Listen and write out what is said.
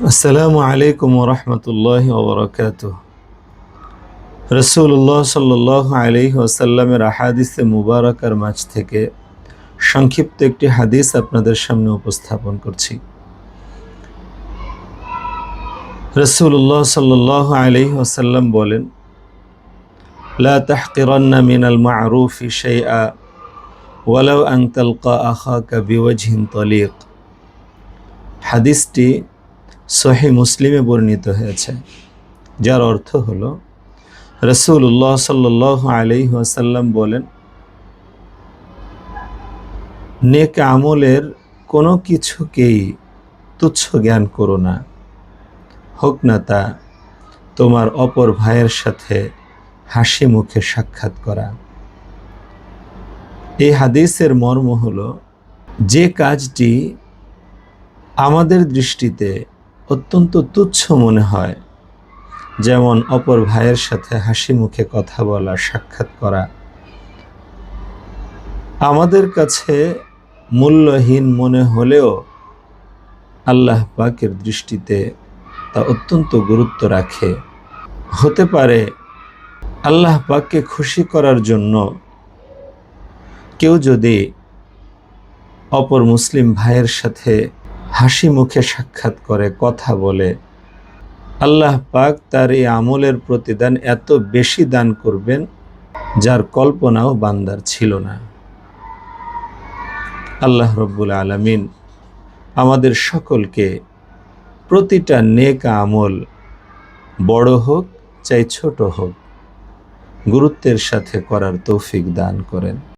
আসসালামু আলাইকুম ওরহমতুল্লাহি ওবরাকাতুহ। রাসূলুল্লাহ সাল্লাল্লাহু আলাইহি ওয়াসাল্লামের আহাদিসে মুবারাকার মাঝ থেকে সংক্ষিপ্ত একটি হাদিস আপনাদের সামনে উপস্থাপন করছি। রাসূলুল্লাহ সাল্লাল্লাহু আলাইহি ওয়াসাল্লাম বলেন, লা তাহকিরান্না মিনাল মা'রুফি শাইআ ওয়ালাউ আন তালকা আখাকা বিওয়াজহিন তালিক। হাদিসটি সহিহ মুসলিমে বর্ণিত হয়েছে, যার অর্থ হলো রাসূলুল্লাহ সাল্লাল্লাহু আলাইহি ওয়াসাল্লাম বলেন, নেক আমলের কোনো কিছুকেই তুচ্ছ জ্ঞান করো না, হোক না তা তোমার অপর ভাইয়ের সাথে হাসি মুখে সাক্ষাৎ করা। এই হাদিসের মর্ম হলো, যে কাজটি আমাদের দৃষ্টিতে অত্যন্ত তুচ্ছ মনে হয়, যেমন অপর ভাইয়ের সাথে হাসি মুখে কথা বলা, সাক্ষাৎ করা, আমাদের কাছে মূল্যহীন মনে হলেও আল্লাহ পাকের দৃষ্টিতে তা অত্যন্ত গুরুত্ব রাখে। হতে পারে আল্লাহ পাককে খুশি করার জন্য কেউ যদি অপর মুসলিম ভাইয়ের সাথে হাসি মুখে সাক্ষাৎ করে, কথা বলে, আল্লাহ পাক তার এই আমলের প্রতিদান এত বেশি দান করবেন যার কল্পনাও বান্দার ছিল না। আল্লাহ রব্বুল আলামিন আমাদের সকলকে প্রতিটা নেক আমল, বড় হোক চাই ছোট হোক, গুরুত্বের সাথে করার তৌফিক দান করেন।